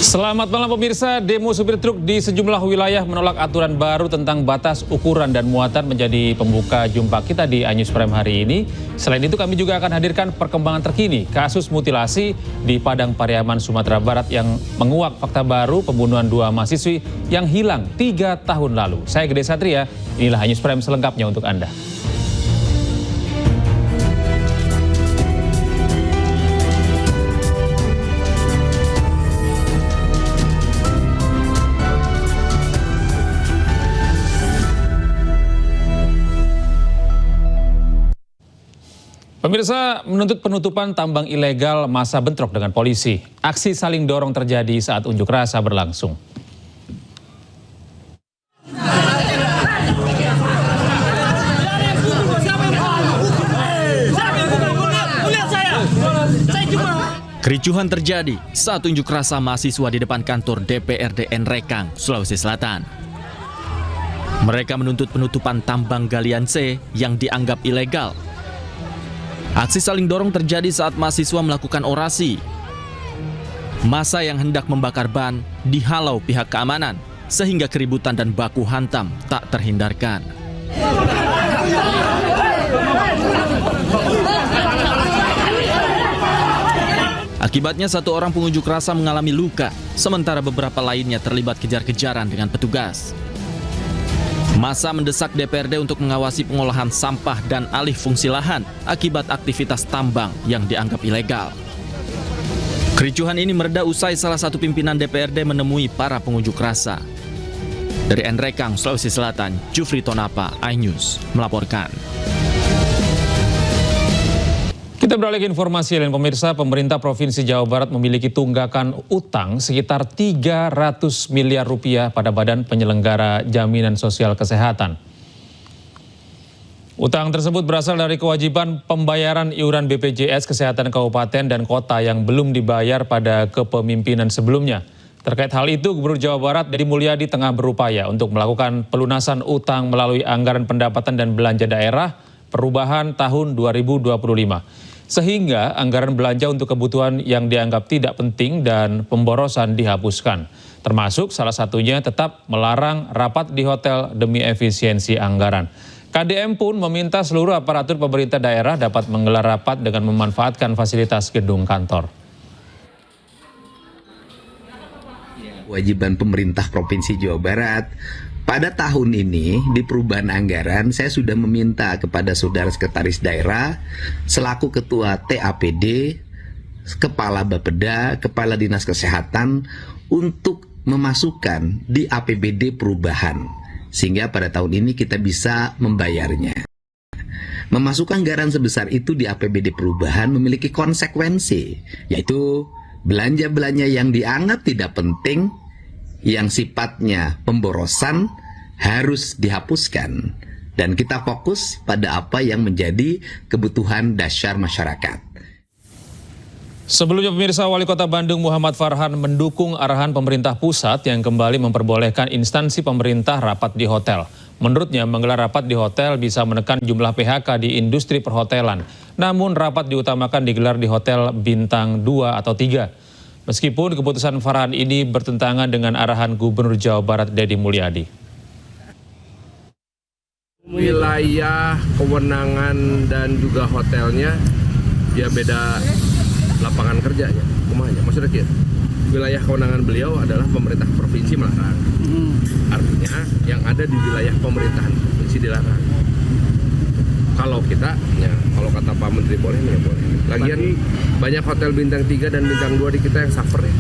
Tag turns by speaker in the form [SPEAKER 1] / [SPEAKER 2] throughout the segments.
[SPEAKER 1] Selamat malam pemirsa, demo supir truk di sejumlah wilayah menolak aturan baru tentang batas ukuran dan muatan menjadi pembuka jumpa kita di iNews Prime hari ini. Selain itu kami juga akan hadirkan perkembangan terkini kasus mutilasi di Padang Pariaman, Sumatera Barat yang menguak fakta baru pembunuhan 2 mahasiswi yang hilang 3 tahun lalu. Saya Gede Satria, inilah iNews Prime selengkapnya untuk Anda. Pemirsa, menuntut penutupan tambang ilegal massa bentrok dengan polisi. Aksi saling dorong terjadi saat unjuk rasa berlangsung.
[SPEAKER 2] Kericuhan terjadi saat unjuk rasa mahasiswa di depan kantor DPRD Nrekang, Sulawesi Selatan. Mereka menuntut penutupan tambang galian C yang dianggap ilegal. Aksi saling dorong terjadi saat mahasiswa melakukan orasi. Massa yang hendak membakar ban dihalau pihak keamanan, sehingga keributan dan baku hantam tak terhindarkan. Akibatnya 1 orang pengunjuk rasa mengalami luka, sementara beberapa lainnya terlibat kejar-kejaran dengan petugas. Massa mendesak DPRD untuk mengawasi pengolahan sampah dan alih fungsi lahan akibat aktivitas tambang yang dianggap ilegal. Kericuhan ini mereda usai salah satu pimpinan DPRD menemui para pengunjuk rasa. Dari Nrekang, Sulawesi Selatan, Jufri Tonapa, iNews melaporkan.
[SPEAKER 1] Kita beralih ke informasi lain pemirsa, pemerintah Provinsi Jawa Barat memiliki tunggakan utang sekitar 300 miliar rupiah pada Badan Penyelenggara Jaminan Sosial Kesehatan. Utang tersebut berasal dari kewajiban pembayaran iuran BPJS Kesehatan Kabupaten dan Kota yang belum dibayar pada kepemimpinan sebelumnya. Terkait hal itu, Gubernur Jawa Barat Deddy Mulyadi tengah berupaya untuk melakukan pelunasan utang melalui anggaran pendapatan dan belanja daerah perubahan tahun 2025. Sehingga anggaran belanja untuk kebutuhan yang dianggap tidak penting dan pemborosan dihapuskan. Termasuk salah satunya tetap melarang rapat di hotel demi efisiensi anggaran. KDM pun meminta seluruh aparatur pemerintah daerah dapat menggelar rapat dengan memanfaatkan fasilitas gedung kantor.
[SPEAKER 3] Kewajiban pemerintah Provinsi Jawa Barat. Pada tahun ini, di perubahan anggaran, saya sudah meminta kepada Saudara Sekretaris Daerah, selaku Ketua TAPD, Kepala Bapeda, Kepala Dinas Kesehatan, untuk memasukkan di APBD perubahan. Sehingga pada tahun ini kita bisa membayarnya. Memasukkan anggaran sebesar itu di APBD perubahan memiliki konsekuensi, yaitu belanja-belanja yang dianggap tidak penting, yang sifatnya pemborosan harus dihapuskan dan kita fokus pada apa yang menjadi kebutuhan dasar masyarakat.
[SPEAKER 1] Sebelumnya pemirsa, Wali Kota Bandung Muhammad Farhan mendukung arahan pemerintah pusat yang kembali memperbolehkan instansi pemerintah rapat di hotel. Menurutnya menggelar rapat di hotel bisa menekan jumlah PHK di industri perhotelan. Namun rapat diutamakan digelar di hotel bintang 2 atau 3. Meskipun keputusan Farhan ini bertentangan dengan arahan Gubernur Jawa Barat Deddy Mulyadi.
[SPEAKER 4] Wilayah kewenangan dan juga hotelnya ya beda lapangan kerjanya, rumahnya. Maksudnya gitu, wilayah kewenangan beliau adalah pemerintah provinsi melarang. Artinya yang ada di wilayah pemerintahan provinsi dilarang. Kalau kita, ya, kalau kata Pak Menteri boleh, ya boleh. Lagian banyak hotel bintang 3 dan bintang 2 di kita yang suffer ya.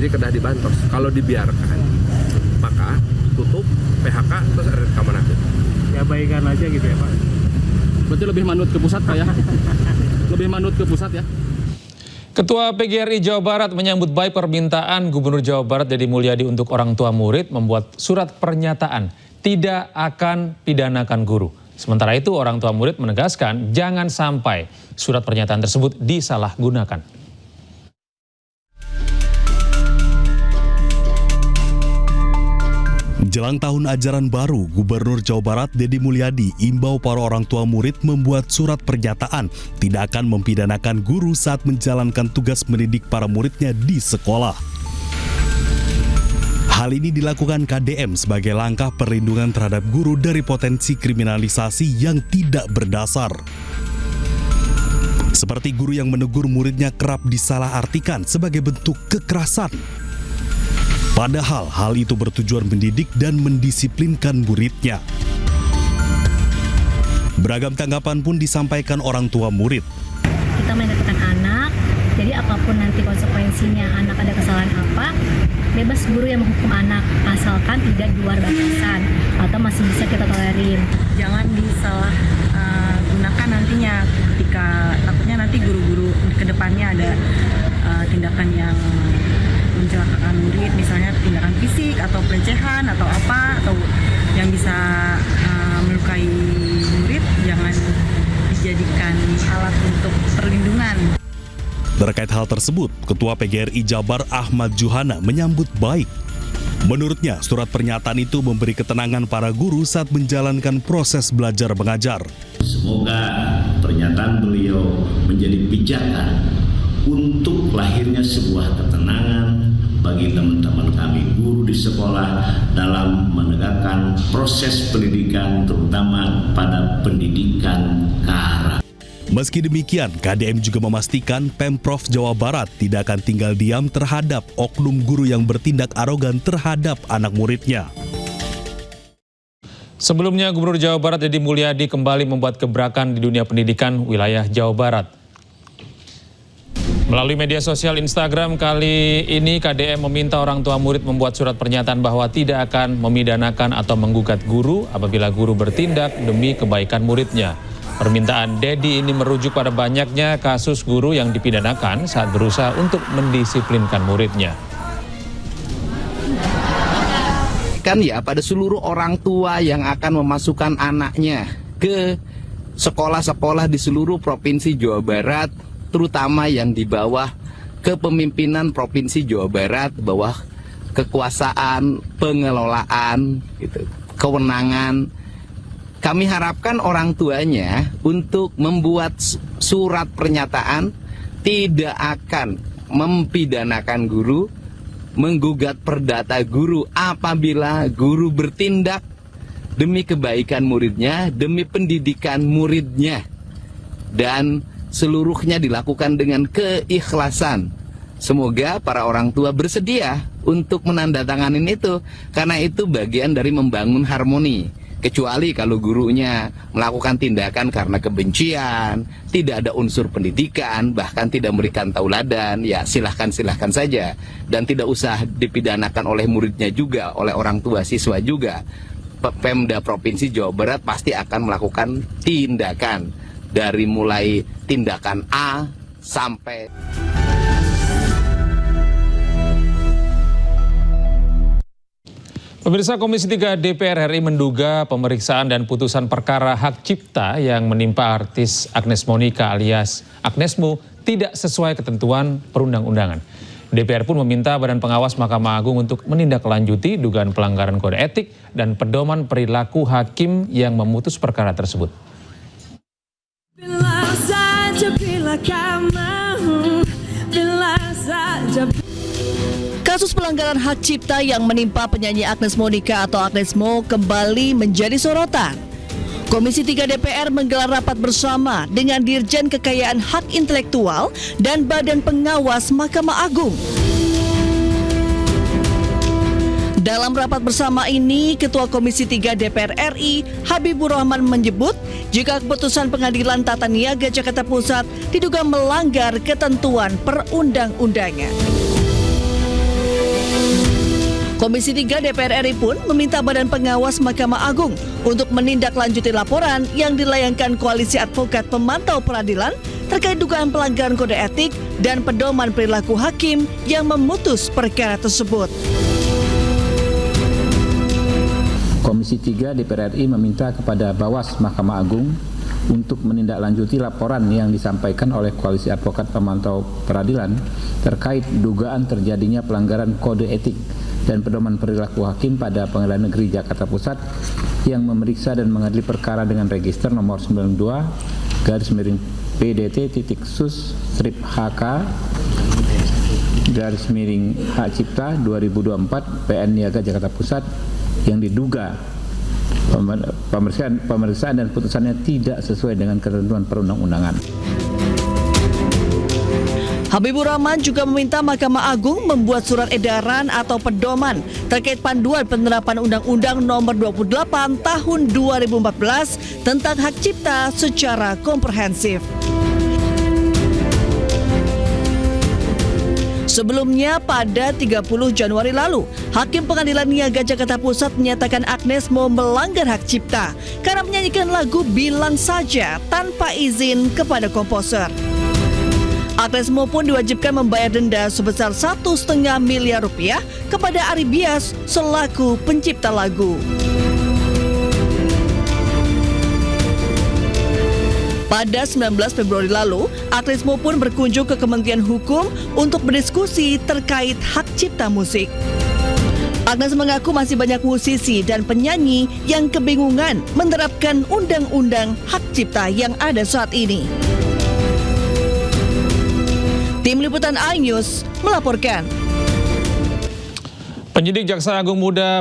[SPEAKER 4] Jadi kedah dibantos. Kalau dibiarkan, maka tutup, PHK, terus ada rekaman akhir.
[SPEAKER 5] Ya baikan aja gitu ya Pak. Berarti lebih manut ke pusat Pak ya? Lebih manut ke pusat ya?
[SPEAKER 1] Ketua PGRI Jawa Barat menyambut baik permintaan Gubernur Jawa Barat Deddy Mulyadi untuk orang tua murid membuat surat pernyataan tidak akan pidanakan guru. Sementara itu orang tua murid menegaskan jangan sampai surat pernyataan tersebut disalahgunakan.
[SPEAKER 6] Jelang tahun ajaran baru, Gubernur Jawa Barat Deddy Mulyadi imbau para orang tua murid membuat surat pernyataan tidak akan mempidanakan guru saat menjalankan tugas mendidik para muridnya di sekolah. Hal ini dilakukan KDM sebagai langkah perlindungan terhadap guru dari potensi kriminalisasi yang tidak berdasar. Seperti guru yang menegur muridnya kerap disalahartikan sebagai bentuk kekerasan. Padahal hal itu bertujuan mendidik dan mendisiplinkan muridnya. Beragam tanggapan pun disampaikan orang tua murid.
[SPEAKER 7] Kita menetapkan anak, jadi apapun nanti konsekuensinya, anak ada kesalahan apa, bebas guru yang menghukum anak, asalkan tidak di luar batasan atau masih bisa kita tolerin.
[SPEAKER 8] Jangan disalah gunakan nantinya ketika takutnya nanti guru-guru kedepannya ada tindakan yang mencelakakan murid, misalnya tindakan fisik atau pelecehan atau apa, atau yang bisa melukai murid, jangan dijadikan alat untuk perlindungan.
[SPEAKER 6] Terkait hal tersebut, Ketua PGRI Jabar Ahmad Juhana menyambut baik. Menurutnya, surat pernyataan itu memberi ketenangan para guru saat menjalankan proses belajar mengajar.
[SPEAKER 9] Semoga pernyataan beliau menjadi pijakan untuk lahirnya sebuah ketenangan bagi teman-teman kami guru di sekolah dalam menegakkan proses pendidikan, terutama pada pendidikan karakter.
[SPEAKER 6] Meski demikian, KDM juga memastikan Pemprov Jawa Barat tidak akan tinggal diam terhadap oknum guru yang bertindak arogan terhadap anak muridnya.
[SPEAKER 1] Sebelumnya, Gubernur Jawa Barat Deddy Mulyadi kembali membuat gebrakan di dunia pendidikan wilayah Jawa Barat. Melalui media sosial Instagram kali ini, KDM meminta orang tua murid membuat surat pernyataan bahwa tidak akan memidanakan atau menggugat guru apabila guru bertindak demi kebaikan muridnya. Permintaan Deddy ini merujuk pada banyaknya kasus guru yang dipidanakan saat berusaha untuk mendisiplinkan muridnya.
[SPEAKER 3] Kan ya pada seluruh orang tua yang akan memasukkan anaknya ke sekolah-sekolah di seluruh provinsi Jawa Barat, terutama yang di bawah kepemimpinan Provinsi Jawa Barat, bawah kekuasaan, pengelolaan, gitu, kewenangan. Kami harapkan orang tuanya untuk membuat surat pernyataan tidak akan mempidanakan guru, menggugat perdata guru apabila guru bertindak demi kebaikan muridnya, demi pendidikan muridnya, dan seluruhnya dilakukan dengan keikhlasan. Semoga para orang tua bersedia untuk menandatangani itu, karena itu bagian dari membangun harmoni. Kecuali kalau gurunya melakukan tindakan karena kebencian, tidak ada unsur pendidikan, bahkan tidak memberikan tauladan, ya silahkan saja. Dan tidak usah dipidanakan oleh muridnya juga, oleh orang tua siswa juga. Pemda Provinsi Jawa Barat pasti akan melakukan tindakan, dari mulai tindakan A sampai...
[SPEAKER 1] Pemirsa, Komisi 3 DPR RI menduga pemeriksaan dan putusan perkara hak cipta yang menimpa artis Agnes Monica alias Agnes Mo tidak sesuai ketentuan perundang-undangan. DPR pun meminta Badan Pengawas Mahkamah Agung untuk menindaklanjuti dugaan pelanggaran kode etik dan pedoman perilaku hakim yang memutus perkara tersebut.
[SPEAKER 10] Bila kau mau, bila saja.
[SPEAKER 11] Kasus pelanggaran hak cipta yang menimpa penyanyi Agnes Monica atau Agnes Mo kembali menjadi sorotan. Komisi 3 DPR menggelar rapat bersama dengan Dirjen Kekayaan Hak Intelektual dan Badan Pengawas Mahkamah Agung. Dalam rapat bersama ini, Ketua Komisi 3 DPR RI, Habibur Rahman menyebut jika keputusan Pengadilan Tata Niaga Jakarta Pusat diduga melanggar ketentuan perundang-undangan. Komisi 3 DPR RI pun meminta Badan Pengawas Mahkamah Agung untuk menindaklanjuti laporan yang dilayangkan Koalisi Advokat Pemantau Peradilan terkait dugaan pelanggaran kode etik dan pedoman perilaku hakim yang memutus perkara tersebut.
[SPEAKER 12] Komisi 3 DPR RI meminta kepada Bawas Mahkamah Agung untuk menindaklanjuti laporan yang disampaikan oleh Koalisi Advokat Pemantau Peradilan terkait dugaan terjadinya pelanggaran kode etik dan pedoman perilaku hakim pada Pengadilan Negeri Jakarta Pusat yang memeriksa dan mengadili perkara dengan register nomor 92/PDT_sus_HK Hak Cipta 2024 PN Niaga Jakarta Pusat yang diduga pemeriksaan dan putusannya tidak sesuai dengan ketentuan perundang-undangan.
[SPEAKER 11] Habibur Rahman juga meminta Mahkamah Agung membuat surat edaran atau pedoman terkait panduan penerapan Undang-Undang Nomor 28 Tahun 2014 tentang hak cipta secara komprehensif. Sebelumnya pada 30 Januari lalu, Hakim Pengadilan Niaga Jakarta Pusat menyatakan Agnes Mo melanggar hak cipta karena menyanyikan lagu Bilang Saja tanpa izin kepada komposer. Agnes Mo pun diwajibkan membayar denda sebesar 1,5 miliar rupiah kepada Ari Bias selaku pencipta lagu. Pada 19 Februari lalu, Agnes Mo pun berkunjung ke Kementerian Hukum untuk berdiskusi terkait hak cipta musik. Agnes mengaku masih banyak musisi dan penyanyi yang kebingungan menerapkan undang-undang hak cipta yang ada saat ini. Tim Liputan iNews melaporkan.
[SPEAKER 1] Penyidik Jaksa Agung Muda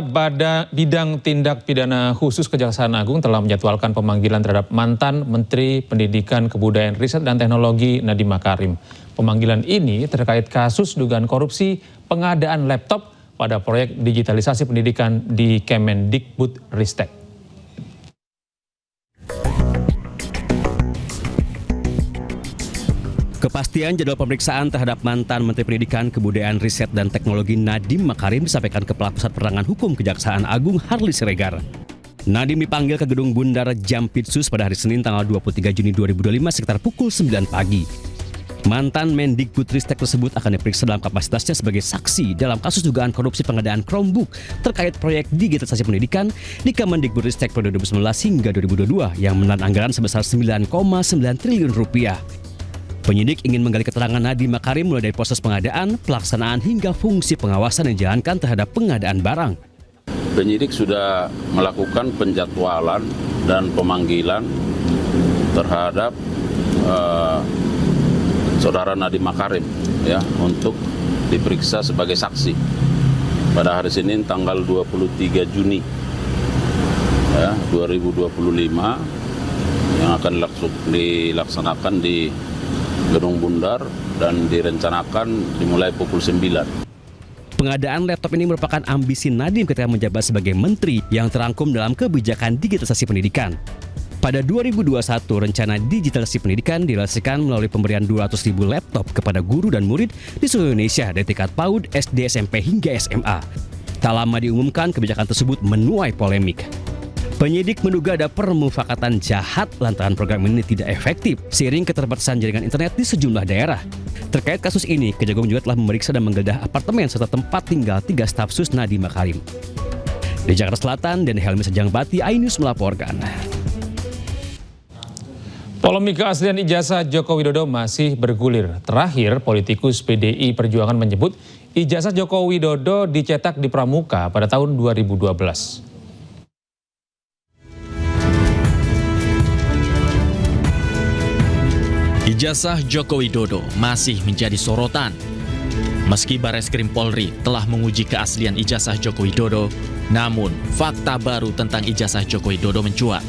[SPEAKER 1] Bidang Tindak Pidana Khusus Kejaksaan Agung telah menjadwalkan pemanggilan terhadap mantan Menteri Pendidikan, Kebudayaan, Riset, dan Teknologi Nadiem Makarim. Pemanggilan ini terkait kasus dugaan korupsi pengadaan laptop pada proyek digitalisasi pendidikan di Kemendikbudristek.
[SPEAKER 13] Kepastian jadwal pemeriksaan terhadap mantan Menteri Pendidikan, Kebudayaan, Riset, dan Teknologi Nadiem Makarim disampaikan Kepala Pusat Penerangan Hukum Kejaksaan Agung Harli Siregar. Nadiem dipanggil ke Gedung Bundar Jampitsus pada hari Senin tanggal 23 Juni 2025 sekitar pukul 9 pagi. Mantan Mendikbudristek tersebut akan diperiksa dalam kapasitasnya sebagai saksi dalam kasus dugaan korupsi pengadaan Chromebook terkait proyek digitalisasi pendidikan di Kemendikbudristek periode 2019 hingga 2022 yang menelan anggaran sebesar 9,9 triliun rupiah. Penyidik ingin menggali keterangan Nadiem Makarim mulai dari proses pengadaan, pelaksanaan hingga fungsi pengawasan yang dijalankan terhadap pengadaan barang.
[SPEAKER 14] Penyidik sudah melakukan penjadwalan dan pemanggilan terhadap Saudara Nadiem Makarim ya untuk diperiksa sebagai saksi pada hari Senin tanggal 23 Juni ya, 2025 yang akan dilaksanakan di Gedung Bundar dan direncanakan dimulai pukul 9.
[SPEAKER 13] Pengadaan laptop ini merupakan ambisi Nadiem ketika menjabat sebagai menteri yang terangkum dalam kebijakan digitalisasi pendidikan. Pada 2021, rencana digitalisasi pendidikan direalisasikan melalui pemberian 200.000 laptop kepada guru dan murid di seluruh Indonesia dari tingkat PAUD, SD, SMP hingga SMA. Tak lama diumumkan, kebijakan tersebut menuai polemik. Penyidik menduga ada permufakatan jahat lantaran program ini tidak efektif seiring keterbatasan jaringan internet di sejumlah daerah. Terkait kasus ini, Kejagung juga telah memeriksa dan menggeledah apartemen serta tempat tinggal 3 staf sus Nadiem Makarim. Di Jakarta Selatan, dan Helmi Sejangbati, iNews melaporkan.
[SPEAKER 1] Polemik keaslian ijazah Joko Widodo masih bergulir. Terakhir, politikus PDI Perjuangan menyebut ijazah Joko Widodo dicetak di Pramuka pada tahun 2012.
[SPEAKER 2] Ijazah Joko Widodo masih menjadi sorotan. Meski Bareskrim Polri telah menguji keaslian ijazah Joko Widodo, namun fakta baru tentang ijazah Joko Widodo mencuat.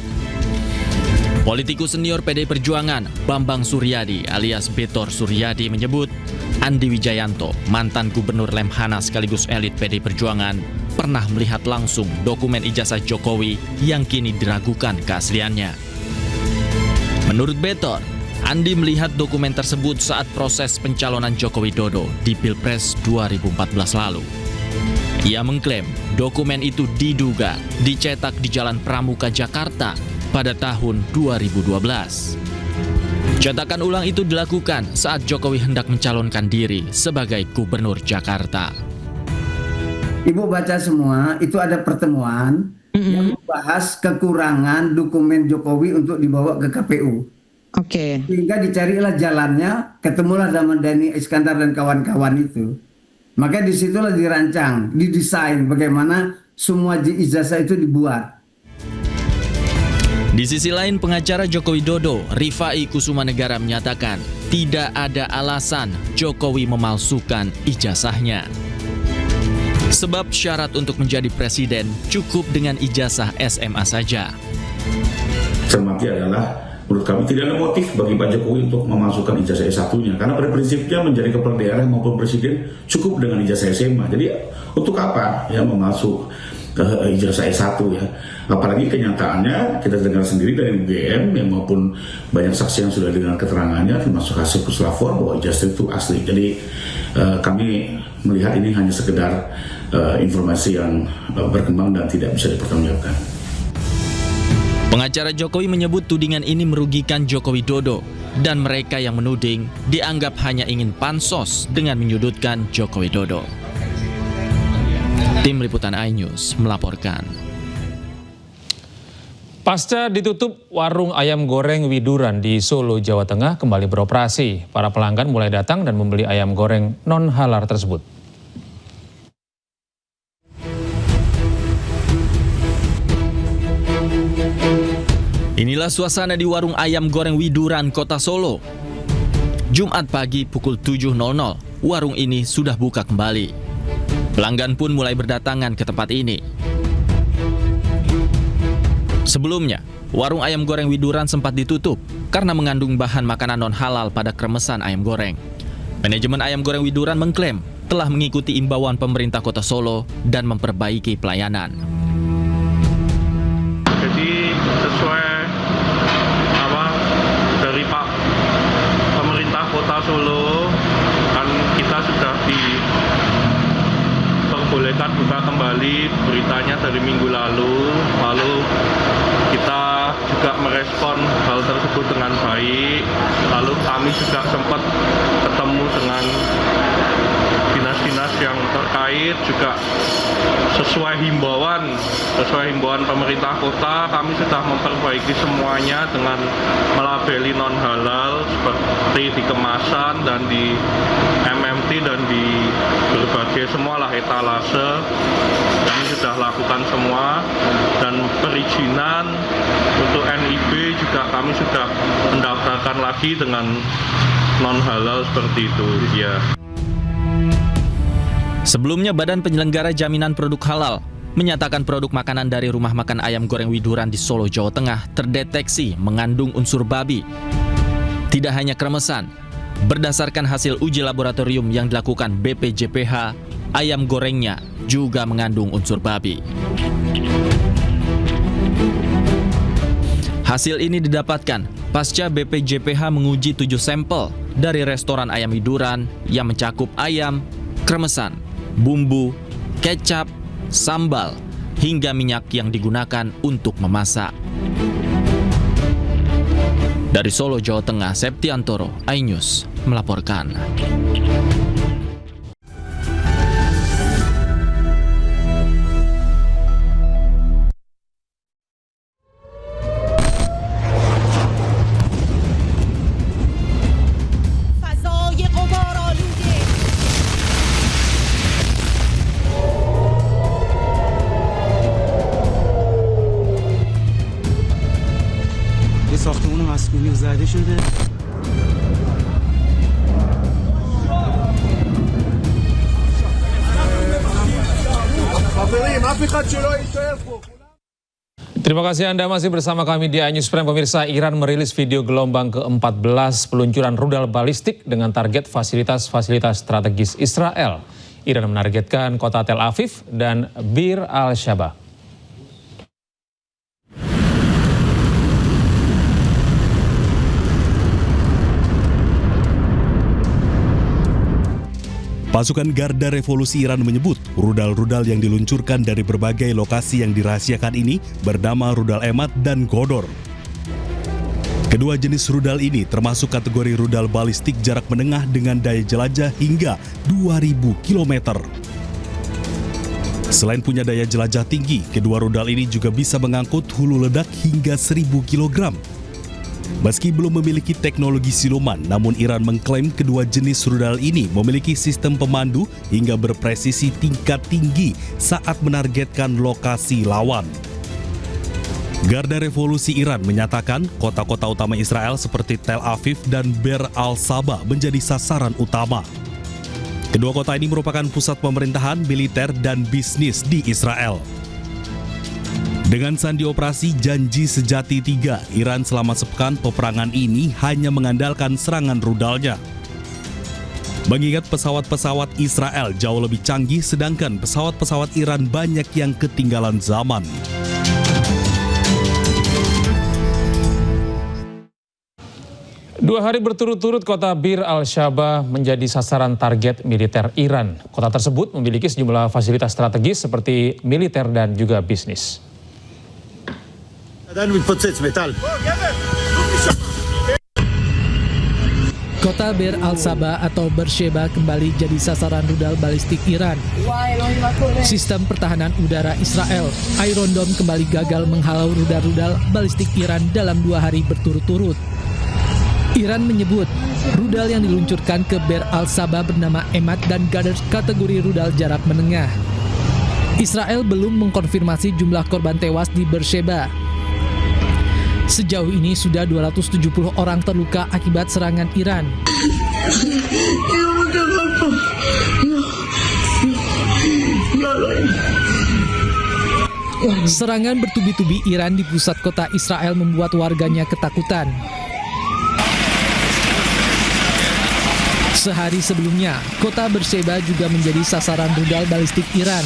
[SPEAKER 2] Politikus senior PDI Perjuangan Bambang Suryadi alias Betor Suryadi menyebut Andi Wijayanto, mantan gubernur Lemhanas sekaligus elit PDI Perjuangan, pernah melihat langsung dokumen ijazah Jokowi yang kini diragukan keasliannya. Menurut Betor, Andi melihat dokumen tersebut saat proses pencalonan Joko Widodo di Pilpres 2014 lalu. Ia mengklaim dokumen itu diduga dicetak di Jalan Pramuka, Jakarta pada tahun 2012. Cetakan ulang itu dilakukan saat Jokowi hendak mencalonkan diri sebagai gubernur Jakarta.
[SPEAKER 15] Ibu baca semua, itu ada pertemuan yang membahas kekurangan dokumen Jokowi untuk dibawa ke KPU.
[SPEAKER 16] Oke.
[SPEAKER 15] Sehingga dicarilah jalannya, ketemulah zaman Dhani Iskandar dan kawan-kawan itu. Maka disitulah dirancang, didesain bagaimana semua ijazah itu dibuat.
[SPEAKER 2] Di sisi lain, pengacara Joko Widodo, Rifai Kusumanegara menyatakan tidak ada alasan Jokowi memalsukan ijazahnya. Sebab syarat untuk menjadi presiden cukup dengan ijazah SMA saja.
[SPEAKER 16] Cermati adalah menurut kami tidak ada motif bagi Pak Jokowi untuk memasukkan ijazah S1-nya. Karena pada prinsipnya menjadi kepala daerah maupun presiden cukup dengan ijazah SMA. Jadi untuk apa ya memasuk ijazah S1 ya? Apalagi kenyataannya kita dengar sendiri dari UGM yang maupun banyak saksi yang sudah dengar keterangannya termasuk hasil puslapor bahwa ijazah itu asli. Jadi kami melihat ini hanya sekedar informasi yang berkembang dan tidak bisa dipertanggungjawabkan.
[SPEAKER 2] Pengacara Jokowi menyebut tudingan ini merugikan Joko Widodo dan mereka yang menuding dianggap hanya ingin pansos dengan menyudutkan Joko Widodo. Tim Liputan iNews melaporkan.
[SPEAKER 1] Pasca ditutup, warung ayam goreng Widuran di Solo, Jawa Tengah kembali beroperasi. Para pelanggan mulai datang dan membeli ayam goreng non-halal tersebut.
[SPEAKER 2] Inilah suasana di warung ayam goreng Widuran, Kota Solo. Jumat pagi pukul 7.00, warung ini sudah buka kembali. Pelanggan pun mulai berdatangan ke tempat ini. Sebelumnya, warung ayam goreng Widuran sempat ditutup karena mengandung bahan makanan non-halal pada kremesan ayam goreng. Manajemen ayam goreng Widuran mengklaim telah mengikuti imbauan pemerintah Kota Solo dan memperbaiki pelayanan.
[SPEAKER 17] Jadi sesuai dari Pak pemerintah Kota Solo kan kita sudah diperbolehkan buka kembali, beritanya dari minggu lalu kita juga merespon hal tersebut dengan baik. Lalu kami juga sempat ketemu dengan dinas-dinas yang terkait juga sesuai himbauan pemerintah kota, kami sudah memperbaiki semuanya dengan melabeli non halal seperti di kemasan dan di MMT dan di berbagai semualah etalase. Kami sudah lakukan semua dan perizinan untuk NIB juga kami sudah mendaftarkan lagi dengan non halal seperti itu ya.
[SPEAKER 2] Sebelumnya, Badan Penyelenggara Jaminan Produk Halal menyatakan produk makanan dari rumah makan ayam goreng Widuran di Solo, Jawa Tengah terdeteksi mengandung unsur babi. Tidak hanya kremesan, berdasarkan hasil uji laboratorium yang dilakukan BPJPH, ayam gorengnya juga mengandung unsur babi. Hasil ini didapatkan pasca BPJPH menguji 7 sampel dari restoran ayam Widuran yang mencakup ayam, kremesan, bumbu, kecap, sambal, hingga minyak yang digunakan untuk memasak. Dari Solo, Jawa Tengah, Septiantoro, iNews melaporkan.
[SPEAKER 18] ساختمون مسکونی زده شده.
[SPEAKER 1] Terima kasih Anda masih bersama kami di iNews Prime. Pemirsa, Iran merilis video gelombang ke-14 peluncuran rudal balistik dengan target fasilitas-fasilitas strategis Israel. Iran menargetkan kota Tel Aviv dan Bir al-Shaba.
[SPEAKER 6] Pasukan Garda Revolusi Iran menyebut rudal-rudal yang diluncurkan dari berbagai lokasi yang dirahasiakan ini bernama rudal Emad dan Godor. Kedua jenis rudal ini termasuk kategori rudal balistik jarak menengah dengan daya jelajah hingga 2.000 km. Selain punya daya jelajah tinggi, kedua rudal ini juga bisa mengangkut hulu ledak hingga 1.000 kg. Meski belum memiliki teknologi siluman, namun Iran mengklaim kedua jenis rudal ini memiliki sistem pemandu hingga berpresisi tingkat tinggi saat menargetkan lokasi lawan. Garda Revolusi Iran menyatakan kota-kota utama Israel seperti Tel Aviv dan Be'er al-Saba menjadi sasaran utama. Kedua kota ini merupakan pusat pemerintahan, militer, dan bisnis di Israel. Dengan sandi operasi Janji Sejati 3, Iran selama sepekan peperangan ini hanya mengandalkan serangan rudalnya. Mengingat pesawat-pesawat Israel jauh lebih canggih, sedangkan pesawat-pesawat Iran banyak yang ketinggalan zaman.
[SPEAKER 1] Dua hari berturut-turut kota Bir al-Shaba menjadi sasaran target militer Iran. Kota tersebut memiliki sejumlah fasilitas strategis seperti militer dan juga bisnis.
[SPEAKER 18] Kota Bir al-Saba atau Beersheba kembali jadi sasaran rudal balistik Iran. Sistem pertahanan udara Israel, Iron Dome, kembali gagal menghalau rudal-rudal balistik Iran dalam 2 hari berturut-turut. Iran menyebut rudal yang diluncurkan ke Bir al-Saba bernama Emad dan Ghadar kategori rudal jarak menengah. Israel belum mengkonfirmasi jumlah korban tewas di Beersheba. Sejauh ini sudah 270 orang terluka akibat serangan Iran. Serangan bertubi-tubi Iran di pusat kota Israel membuat warganya ketakutan. Sehari sebelumnya, kota Beersheba juga menjadi sasaran rudal balistik Iran.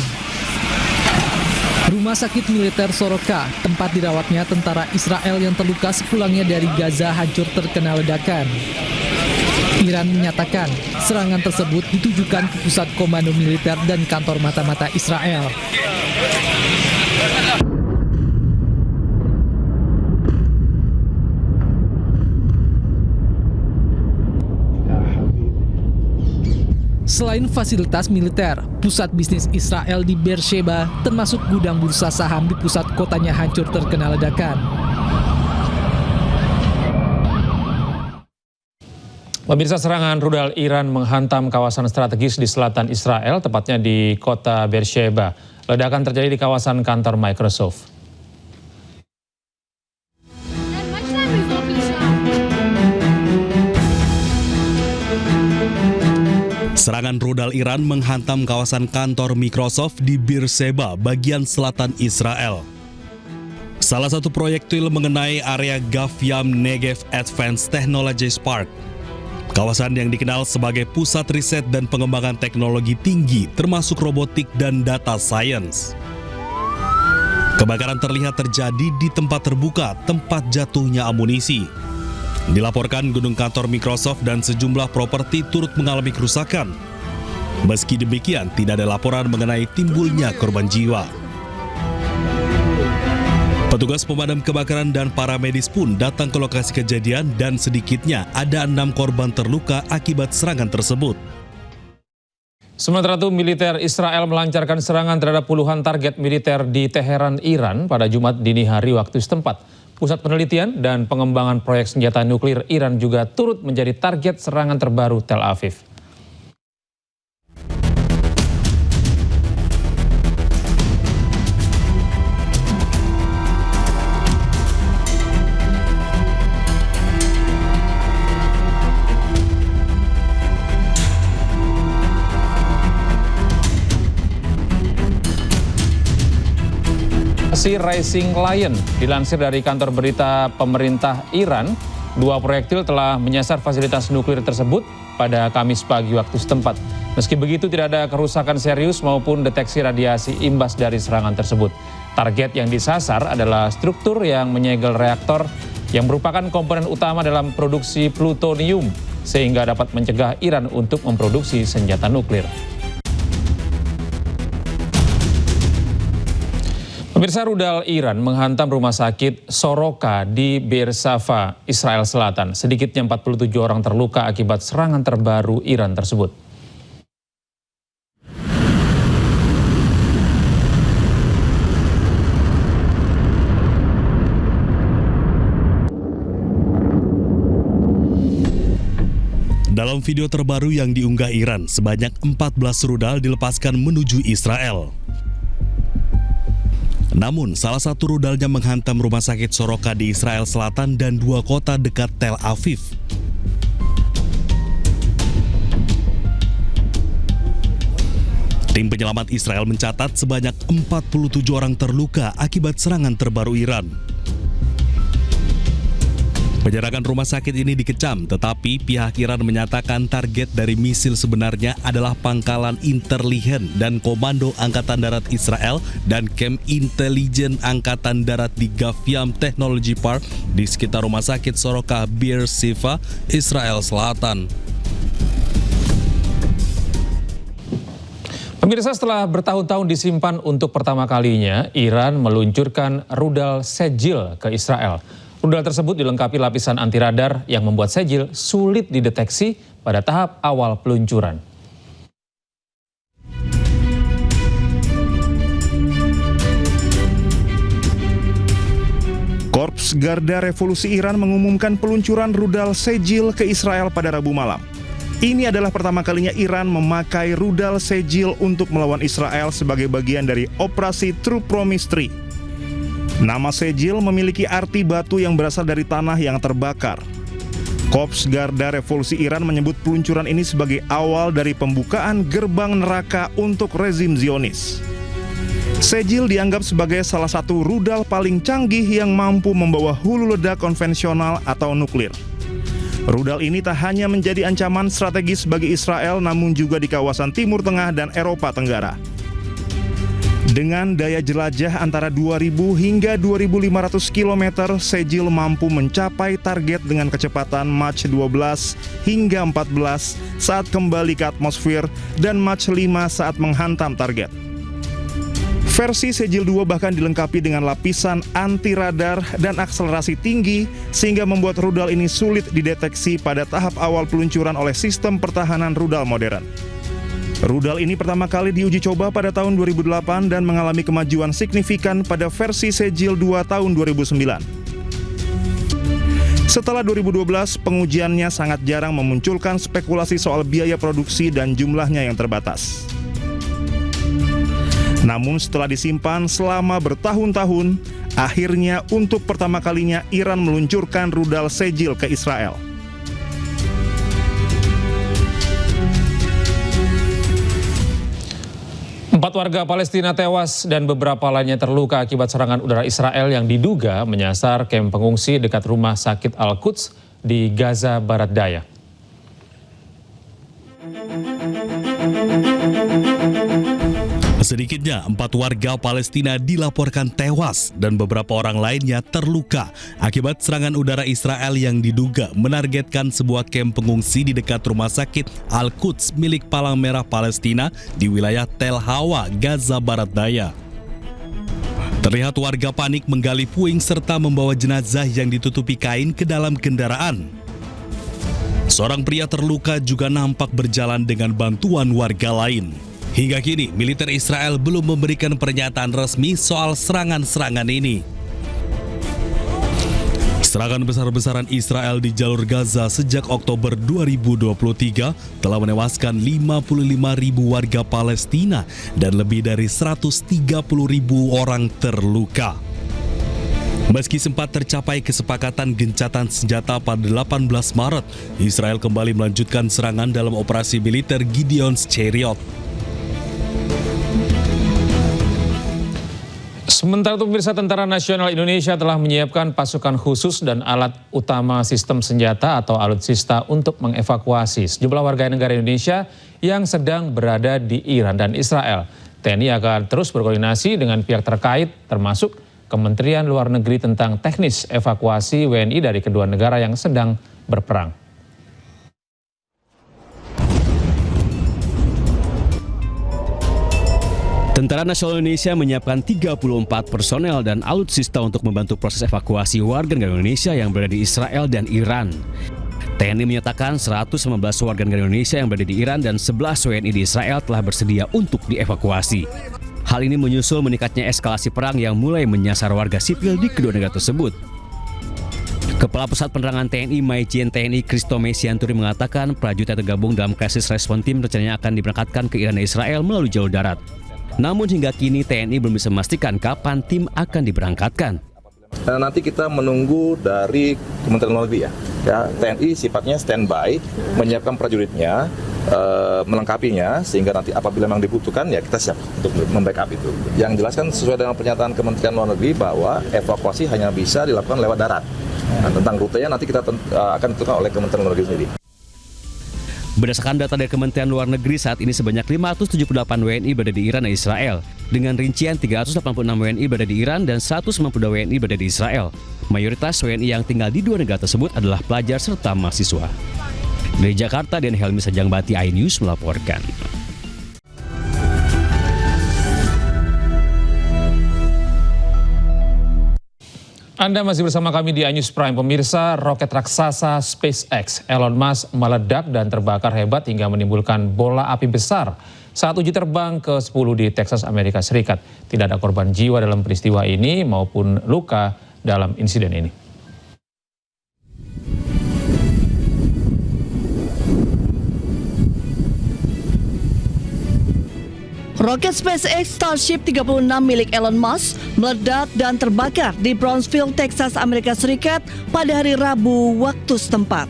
[SPEAKER 18] Rumah sakit militer Soroka, tempat dirawatnya tentara Israel yang terluka sepulangnya dari Gaza, hancur terkena ledakan. Iran menyatakan serangan tersebut ditujukan ke pusat komando militer dan kantor mata-mata Israel. Selain fasilitas militer, pusat bisnis Israel di Beersheba termasuk gudang bursa saham di pusat kotanya hancur terkena ledakan.
[SPEAKER 1] Pemirsa, serangan rudal Iran menghantam kawasan strategis di selatan Israel, tepatnya di kota Beersheba. Ledakan terjadi di kawasan kantor Microsoft.
[SPEAKER 6] Serangan rudal Iran menghantam kawasan kantor Microsoft di Beersheba, bagian selatan Israel. Salah satu proyektil mengenai area Gav Yam Negev Advanced Technologies Park. Kawasan yang dikenal sebagai pusat riset dan pengembangan teknologi tinggi, termasuk robotik dan data science. Kebakaran terlihat terjadi di tempat terbuka, tempat jatuhnya amunisi. Dilaporkan gedung kantor Microsoft dan sejumlah properti turut mengalami kerusakan. Meski demikian, tidak ada laporan mengenai timbulnya korban jiwa. Petugas pemadam kebakaran dan para medis pun datang ke lokasi kejadian dan sedikitnya ada 6 korban terluka akibat serangan tersebut.
[SPEAKER 1] Sementara itu, militer Israel melancarkan serangan terhadap puluhan target militer di Teheran, Iran pada Jumat dini hari waktu setempat. Pusat penelitian dan pengembangan proyek senjata nuklir Iran juga turut menjadi target serangan terbaru Tel Aviv. Rising Lion dilansir dari kantor berita pemerintah Iran, 2 proyektil telah menyasar fasilitas nuklir tersebut pada Kamis pagi waktu setempat. Meski begitu, tidak ada kerusakan serius maupun deteksi radiasi imbas dari serangan tersebut. Target yang disasar adalah struktur yang menyegel reaktor yang merupakan komponen utama dalam produksi plutonium, sehingga dapat mencegah Iran untuk memproduksi senjata nuklir. Pemirsa, rudal Iran menghantam rumah sakit Soroka di Beersheba, Israel Selatan. Sedikitnya 47 orang terluka akibat serangan terbaru Iran tersebut.
[SPEAKER 6] Dalam video terbaru yang diunggah Iran, sebanyak 14 rudal dilepaskan menuju Israel. Namun, salah satu rudalnya menghantam rumah sakit Soroka di Israel Selatan dan 2 kota dekat Tel Aviv. Tim penyelamat Israel mencatat sebanyak 47 orang terluka akibat serangan terbaru Iran. Penyerangan rumah sakit ini dikecam, tetapi pihak Iran menyatakan target dari misil sebenarnya adalah pangkalan intelijen dan komando Angkatan Darat Israel dan kamp intelijen Angkatan Darat di Gaviam Technology Park di sekitar rumah sakit Soroka Be'er Sheva, Israel Selatan.
[SPEAKER 1] Pemirsa, setelah bertahun-tahun disimpan untuk pertama kalinya, Iran meluncurkan rudal Sejil ke Israel. Rudal tersebut dilengkapi lapisan anti radar yang membuat Sejil sulit dideteksi pada tahap awal peluncuran.
[SPEAKER 19] Korps Garda Revolusi Iran mengumumkan peluncuran rudal Sejil ke Israel pada Rabu malam. Ini adalah pertama kalinya Iran memakai rudal Sejil untuk melawan Israel sebagai bagian dari operasi True Promise 3. Nama Sejil memiliki arti batu yang berasal dari tanah yang terbakar. Korps Garda Revolusi Iran menyebut peluncuran ini sebagai awal dari pembukaan gerbang neraka untuk rezim Zionis. Sejil dianggap sebagai salah satu rudal paling canggih yang mampu membawa hulu ledak konvensional atau nuklir. Rudal ini tak hanya menjadi ancaman strategis bagi Israel, namun juga di kawasan Timur Tengah dan Eropa Tenggara. Dengan daya jelajah antara 2.000 hingga 2.500 km, Sejil mampu mencapai target dengan kecepatan Mach 12 hingga 14 saat kembali ke atmosfer dan Mach 5 saat menghantam target. Versi Sejil 2 bahkan dilengkapi dengan lapisan anti radar dan akselerasi tinggi sehingga membuat rudal ini sulit dideteksi pada tahap awal peluncuran oleh sistem pertahanan rudal modern. Rudal ini pertama kali diuji coba pada tahun 2008 dan mengalami kemajuan signifikan pada versi Sejil 2 tahun 2009. Setelah 2012, pengujiannya sangat jarang memunculkan spekulasi soal biaya produksi dan jumlahnya yang terbatas. Namun setelah disimpan selama bertahun-tahun, akhirnya untuk pertama kalinya Iran meluncurkan rudal Sejil ke Israel.
[SPEAKER 1] Empat warga Palestina tewas dan beberapa lainnya terluka akibat serangan udara Israel yang diduga menyasar kamp pengungsi dekat rumah sakit Al-Quds di Gaza Barat Daya.
[SPEAKER 6] Sedikitnya 4 warga Palestina dilaporkan tewas dan beberapa orang lainnya terluka akibat serangan udara Israel yang diduga menargetkan sebuah kamp pengungsi di dekat rumah sakit Al-Quds milik Palang Merah Palestina di wilayah Tel Hawa, Gaza Barat Daya. Terlihat warga panik menggali puing serta membawa jenazah yang ditutupi kain ke dalam kendaraan. Seorang pria terluka juga nampak berjalan dengan bantuan warga lain. Hingga kini, militer Israel belum memberikan pernyataan resmi soal serangan-serangan ini. Serangan besar-besaran Israel di jalur Gaza sejak Oktober 2023 telah menewaskan 55.000 warga Palestina dan lebih dari 130.000 orang terluka. Meski sempat tercapai kesepakatan gencatan senjata pada 18 Maret, Israel kembali melanjutkan serangan dalam operasi militer Gideon's Chariot.
[SPEAKER 1] Sementara itu, pemirsa, Tentara Nasional Indonesia telah menyiapkan pasukan khusus dan alat utama sistem senjata atau alutsista untuk mengevakuasi sejumlah warga negara Indonesia yang sedang berada di Iran dan Israel. TNI akan terus berkoordinasi dengan pihak terkait, termasuk Kementerian Luar Negeri tentang teknis evakuasi WNI dari kedua negara yang sedang berperang.
[SPEAKER 13] Tentara Nasional Indonesia menyiapkan 34 personel dan alutsista untuk membantu proses evakuasi warga negara Indonesia yang berada di Israel dan Iran. TNI menyatakan 115 warga negara Indonesia yang berada di Iran dan 11 WNI di Israel telah bersedia untuk dievakuasi. Hal ini menyusul meningkatnya eskalasi perang yang mulai menyasar warga sipil di kedua negara tersebut. Kepala Pusat Penerangan TNI Majen TNI Kristome Sianturi mengatakan prajurit yang tergabung dalam Crisis Response Team rencananya akan diberangkatkan ke Iran dan Israel melalui jalur darat. Namun hingga kini TNI belum bisa memastikan kapan tim akan diberangkatkan.
[SPEAKER 20] Nanti kita menunggu dari Kementerian Luar Negeri ya. TNI sifatnya standby, menyiapkan prajuritnya, melengkapinya, sehingga nanti apabila memang dibutuhkan ya kita siap untuk membackup itu. Yang jelas kan sesuai dengan pernyataan Kementerian Luar Negeri bahwa evakuasi hanya bisa dilakukan lewat darat. Nah, tentang rutenya nanti kita akan ditentukan oleh Kementerian Luar Negeri sendiri.
[SPEAKER 13] Berdasarkan data dari Kementerian Luar Negeri, saat ini sebanyak 578 WNI berada di Iran dan Israel. Dengan rincian 386 WNI berada di Iran dan 192 WNI berada di Israel. Mayoritas WNI yang tinggal di dua negara tersebut adalah pelajar serta mahasiswa. Dari Jakarta, Dan Helmi Sajangbati, iNews melaporkan.
[SPEAKER 1] Anda masih bersama kami di iNews Prime. Pemirsa, roket raksasa SpaceX Elon Musk meledak dan terbakar hebat hingga menimbulkan bola api besar saat uji terbang ke-10 di Texas, Amerika Serikat. Tidak ada korban jiwa dalam peristiwa ini maupun luka dalam insiden ini.
[SPEAKER 11] Roket SpaceX Starship 36 milik Elon Musk meledak dan terbakar di Brownsville, Texas, Amerika Serikat pada hari Rabu waktu setempat.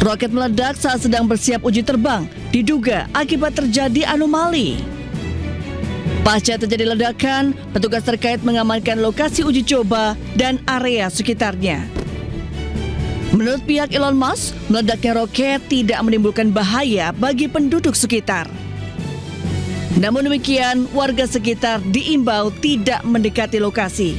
[SPEAKER 11] Roket meledak saat sedang bersiap uji terbang, diduga akibat terjadi anomali. Pasca terjadi ledakan, petugas terkait mengamankan lokasi uji coba dan area sekitarnya. Menurut pihak Elon Musk, meledaknya roket tidak menimbulkan bahaya bagi penduduk sekitar. Namun demikian, warga sekitar diimbau tidak mendekati lokasi.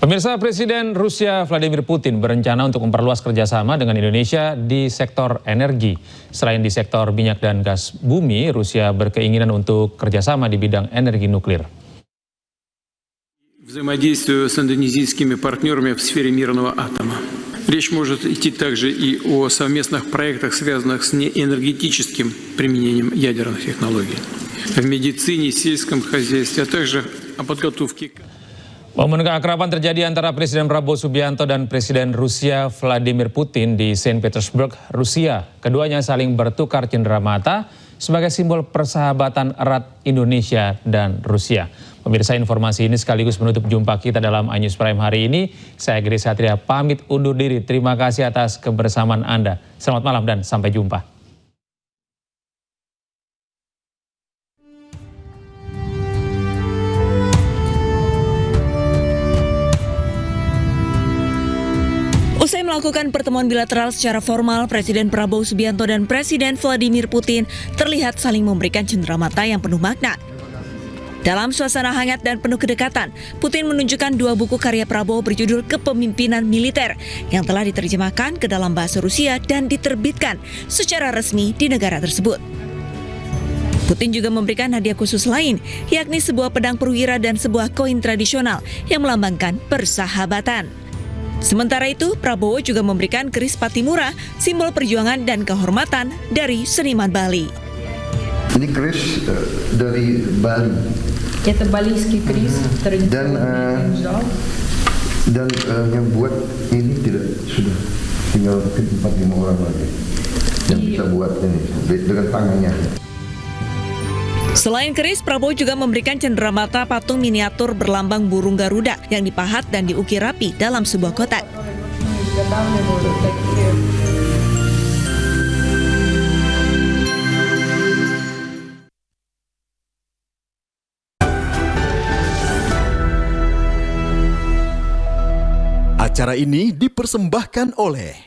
[SPEAKER 1] Pemirsa, Presiden Rusia Vladimir Putin berencana untuk memperluas kerjasama dengan Indonesia di sektor energi. Selain di sektor minyak dan gas bumi, Rusia berkeinginan untuk kerjasama di bidang energi nuklir.
[SPEAKER 21] Взаимодействию с индонезийскими партнерами в сфере мирного атома. Речь может идти также и о совместных проектах, связанных с неэнергетическим применением ядерных технологий в медицине, сельском хозяйстве, а также о подготовке.
[SPEAKER 1] Momen keakraban terjadi antara Presiden Prabowo Subianto dan Presiden Rusia Vladimir Putin di Saint Petersburg, Rusia. Keduanya saling bertukar cenderamata sebagai simbol persahabatan erat Indonesia dan Rusia. Pemirsa, informasi ini sekaligus menutup jumpa kita dalam iNews Prime hari ini. Saya Giri Satria pamit undur diri. Terima kasih atas kebersamaan Anda. Selamat malam dan sampai jumpa.
[SPEAKER 22] Usai melakukan pertemuan bilateral secara formal, Presiden Prabowo Subianto dan Presiden Vladimir Putin terlihat saling memberikan cenderamata yang penuh makna. Dalam suasana hangat dan penuh kedekatan, Putin menunjukkan dua buku karya Prabowo berjudul Kepemimpinan Militer yang telah diterjemahkan ke dalam bahasa Rusia dan diterbitkan secara resmi di negara tersebut. Putin juga memberikan hadiah khusus lain, yakni sebuah pedang perwira dan sebuah koin tradisional yang melambangkan persahabatan. Sementara itu, Prabowo juga memberikan keris Patimura, simbol perjuangan dan kehormatan dari seniman Bali.
[SPEAKER 23] Ini keris dari Bali.
[SPEAKER 24] Это балийский keris
[SPEAKER 23] dan yang buat ini sudah tinggal 4-5 orang lagi yang bisa buat ini dengan tangannya.
[SPEAKER 22] Selain keris, Prabowo juga memberikan cenderamata patung miniatur berlambang burung Garuda yang dipahat dan diukir rapi dalam sebuah kotak.
[SPEAKER 25] Acara ini dipersembahkan oleh